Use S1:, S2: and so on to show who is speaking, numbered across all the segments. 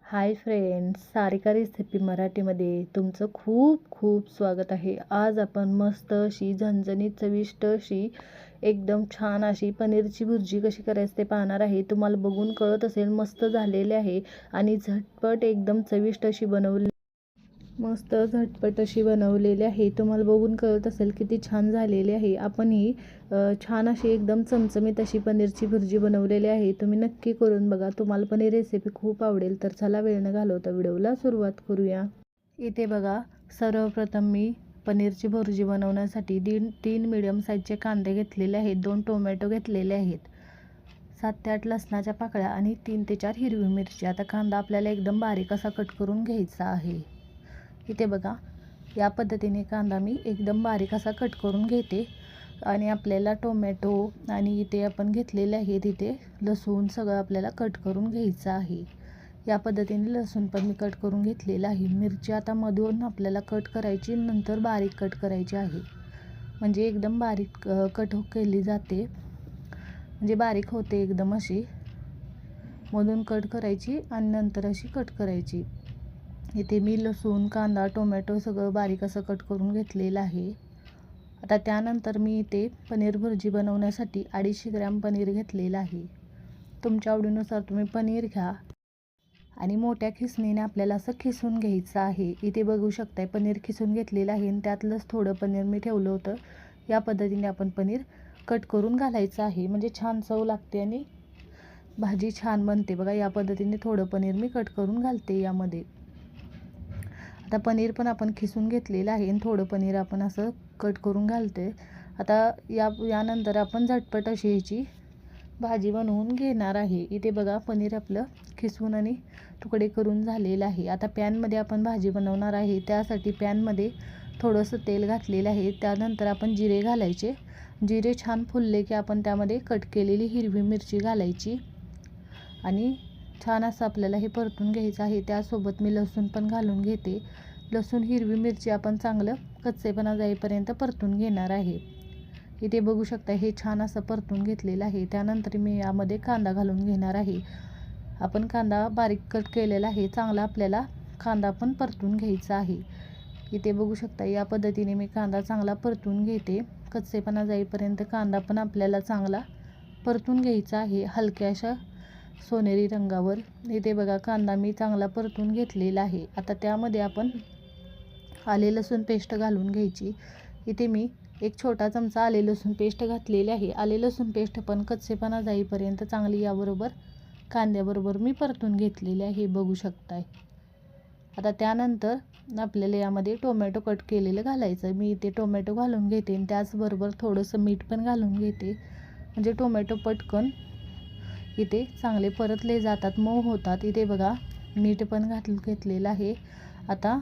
S1: Hi friends, Sarika recipe मराठीमध्ये तुमचं खूप खूप स्वागत आहे. आज आपण मस्त अशी झणझणीत चविष्ट अशी एकदम छान अशी पनीरची भुर्जी कशी करायची ते पाहणार आहे. तुम्हाला बघून कळत असेल मस्त झालेले आहे आणि झटपट एकदम चविष्ट अशी बनवलेली आहे. तुम्हाला बघून कळत असेल किती छान झालेली आहे. आपण ही छान अशी एकदम चमचमीत अशी पनीरची भुर्जी बनवलेली आहे. तुम्ही नक्की करून बघा. तुम्हाला पनीर रेसिपी खूप आवडेल. तर चला वेळ न घालवता व्हिडिओला सुरुवात करूया. इथे बघा, सर्वप्रथम मी पनीरची भुर्जी बनवण्यासाठी 3 मीडियम साईजचे कांदे घेतलेले आहेत, 2 टोमॅटो घेतलेले आहेत, 7 ते 8 लसणाच्या पाकळ्या आणि 3 ते 4 हिरवी मिरची. आता कांदा आपल्याला एकदम बारीक असा कट करून घ्यायचा आहे. इथे बघा, या पद्धतीने कांदा मी एकदम बारीक असा कट करून घेते आणि आपल्याला टोमॅटो आणि इथे आपण घेतलेले आहेत इथे लसूण सगळं आपल्याला कट करून घ्यायचं आहे. या पद्धतीने लसूण पण मी कट करून घेतलेला आहे. मिरची आता मधून आपल्याला कट करायची, नंतर बारीक कट करायची आहे. म्हणजे एकदम बारीक कट केली जाते, म्हणजे बारीक होते एकदम अशी. मधून कट करायची आणि नंतर अशी कट करायची. इथे मी लसूण, कांदा, टोमॅटो सगळं बारीक असं कट करून घेतलेलं आहे. आता त्यानंतर मी इथे पनीर भुर्जी बनवण्यासाठी 250 ग्रॅम पनीर घेतलेलं आहे. तुमच्या आवडीनुसार तुम्ही पनीर घ्या आणि मोठ्या खिसणीने आपल्याला असं खिसून घ्यायचं आहे. इथे बघू शकताय पनीर खिसून घेतलेलं आहे आणि त्यातलंच थोडं पनीर मी ठेवलं होतं. या पद्धतीने आपण पनीर कट करून घालायचं आहे, म्हणजे छान चव लागते आणि भाजी छान बनते. बघा, या पद्धतीने थोडं पनीर मी कट करून घालते यामध्ये. आता पनीर पण आपण खिसून घेतलेलं आहे आणि थोडं पनीर आपण असं कट करून घालते. आता यानंतर आपण झटपट अशी ह्याची भाजी बनवून घेणार आहे. इथे बघा, पनीर आपलं खिसून आणि तुकडे करून झालेलं आहे. आता पॅनमध्ये आपण भाजी बनवणार आहे. त्यासाठी पॅनमध्ये थोडंसं तेल घातलेलं आहे. त्यानंतर आपण जिरे घालायचे. जिरे छान फुलले की आपण त्यामध्ये कट केलेली हिरवी मिरची घालायची आणि छान असं आपल्याला हे परतून घ्यायचं आहे. त्यासोबत मी लसूण पण घालून घेते. लसूण, हिरवी मिरची आपण चांगलं कच्चेपणा जाईपर्यंत परतून घेणार आहे. इथे बघू शकता, हे छान असं परतून घेतलेलं आहे. त्यानंतर मी यामध्ये कांदा घालून घेणार आहे. आपण कांदा बारीक कट केलेला आहे. चांगला आपल्याला कांदा पण परतून घ्यायचा आहे. इथे बघू शकता, या पद्धतीने मी कांदा चांगला परतून घेते. कच्चेपणा जाईपर्यंत कांदा पण आपल्याला चांगला परतून घ्यायचा आहे, हलक्याशा सोनेरी रंगावर. इथे बघा, कांदा मी चांगला परतून घेतलेला आहे. आता त्यामध्ये आपण आले लसूण पेस्ट घालून घ्यायची. इथे मी 1 छोटा चमचा आले लसूण पेस्ट घातलेली आहे. आले लसूण पेस्ट पण कच्चेपणा जाईपर्यंत चांगली याबरोबर कांद्याबरोबर मी परतून घेतलेली आहे, बघू शकताय. आता त्यानंतर आपल्याला यामध्ये टोमॅटो कट केलेलं घालायचं. मी इथे टोमॅटो घालून घेते आणि त्याचबरोबर थोडंसं मीठ पण घालून घेते, म्हणजे टोमॅटो पटकन इथे चांगले परतले जातात, मऊ होतात. इथे बघा, मीठ पण घेतलेलं आहे. आता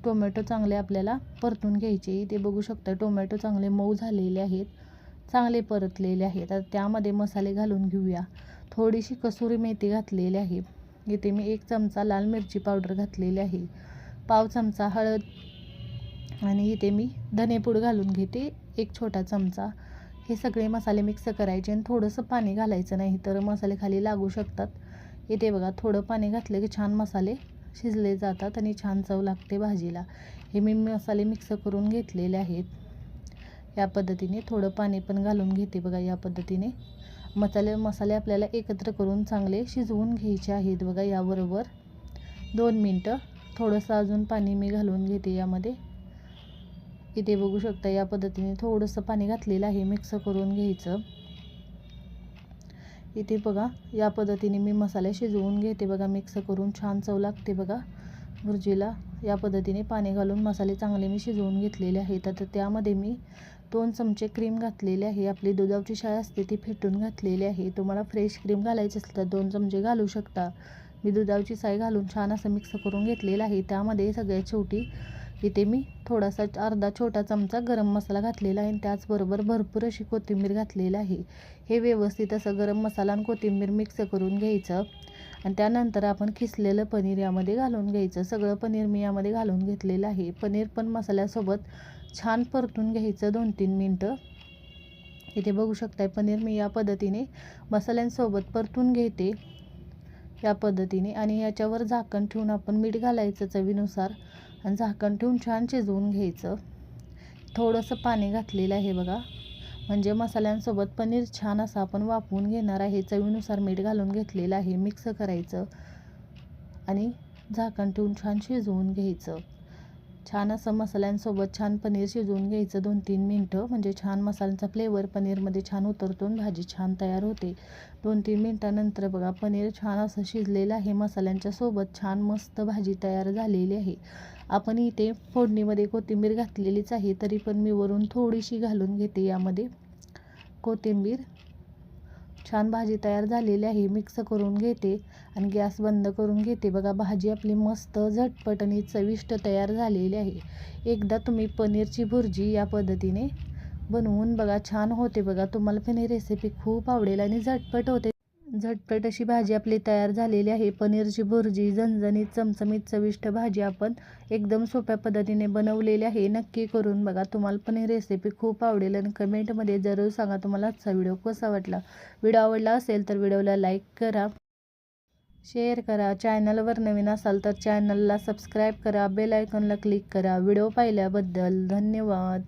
S1: टोमॅटो चांगले आपल्याला परतून घ्यायचे. इथे बघू शकता, टोमॅटो चांगले मऊ झालेले आहेत, चांगले परतलेले आहेत. आता त्यामध्ये मसाले घालून घेऊया. थोडीशी कसुरी मेथी घातलेली आहे. इथे मी 1 चमचा लाल मिरची पावडर घातलेली आहे, पाव चमचा हळद आणि इथे मी धनेपूड घालून घेते 1 छोटा चमचा. हे सगळे मसाले मिक्स करायचे आणि थोडंसं पाणी घालायचं, नाही तर मसाले खाली लागू शकतात. इथे बघा, थोडं पाणी घातलं की छान मसाले शिजले जातात आणि छान चव लागते भाजीला. हे मी मसाले मिक्स करून घेतलेले आहेत. या पद्धतीने थोडं पाणी पण घालून घेते. बघा, या पद्धतीने मसाले आपल्याला एकत्र करून चांगले शिजवून घ्यायचे आहेत. बघा, याबरोबर 2 मिनटं थोडंसं अजून पाणी मी घालून घेते यामध्ये. इथे बघू शकता, या पद्धतीने थोडंसं पाणी घातलेलं आहे, मिक्स करून घ्यायचं. इथे बघा, या पद्धतीने मी मसाले शिजवून घेते. बघा, मिक्स करून छान चव लागते बघा भुर्जीला. या पद्धतीने पाणी घालून मसाले चांगले मी शिजवून घेतलेले आहेत. आता त्यामध्ये मी 2 चमचे क्रीम घातलेले आहे. आपली दुधाची शाई असते ती फेटून घातलेली आहे. तुम्हाला फ्रेश क्रीम घालायची असेल तर 2 चमचे घालू शकता. मी दुधाची साय घालून छान असं मिक्स करून घेतलेलं आहे. त्यामध्ये सगळ्यात शेवटी इथे मी थोडासा अर्धा छोटा चमचा गरम मसाला घातलेला आहे आणि त्याचबरोबर भरपूर अशी कोथिंबीर घातलेली आहे. हे व्यवस्थित असं गरम मसाला आणि कोथिंबीर मिक्स करून घ्यायचं आणि त्यानंतर आपण खिसलेलं पनीर यामध्ये घालून घ्यायचं. सगळं पनीर मी यामध्ये घालून घेतलेलं आहे. पनीर पण मसाल्यासोबत छान परतून घ्यायचं 2-3 मिनटं. इथे बघू शकताय, पनीर मी या पद्धतीने मसाल्यांसोबत परतून घेते. या पद्धतीने. आणि याच्यावर झाकण ठेवून आपण मीठ घालायचं चवीनुसार आणि झाकण ठेवून छान शिजवून घ्यायचं. थोडंसं पाणी घातलेलं आहे बघा, म्हणजे मसाल्यांसोबत पनीर छान असं आपण वाफवून घेणार आहे. चवीनुसार मीठ घालून घेतलेलं आहे. मिक्स करायचं आणि झाकण ठेवून छान शिजवून घ्यायचं. छान असं मसाल्यांसोबत छान पनीर शिजवून घ्यायचं 2-3 मिनटं, म्हणजे छान मसाल्यांचा फ्लेवर पनीरमध्ये छान उतरतो आणि भाजी छान तयार होते. 2-3 मिनटानंतर बघा पनीर छान असं शिजलेलं आहे. मसाल्यांच्या सोबत छान मस्त भाजी तयार झालेली आहे. आपण इथे फोडणीमध्ये कोथिंबीर घातलेलीच आहे, तरी पण मी वरून थोडीशी घालून घेते यामध्ये कोथिंबीर. छान भाजी तयार झालेली आहे. मिक्स करून घेते आणि गॅस बंद करून घेते. बघा भाजी आपली मस्त झटपट आणि चविष्ट तयार झालेली आहे. एकदा तुम्ही पनीरची भुर्जी या पद्धतीने बनवून बघा, छान होते बघा. तुम्हाला पण ही रेसिपी खूप आवडेल आणि झटपट होते. झटपट अशी भाजी आपली तयार झालेली आहे. पनीरची भुर्जी झणझणीत चमचमीत चविष्ट भाजी आपण एकदम सोप्या पद्धतीने बनवलेली आहे. नक्की करून बघा. तुम्हाला पण ही रेसिपी खूप आवडेल आणि कमेंटमध्ये जरूर सांगा तुम्हाला आजचा व्हिडिओ कसा वाटला. व्हिडिओ आवडला असेल तर व्हिडिओला लाईक करा, शेअर करा. चॅनलवर नवीन असाल तर चॅनलला सबस्क्राईब करा, बेल आयकॉनला क्लिक करा. व्हिडिओ पाहिल्याबद्दल धन्यवाद.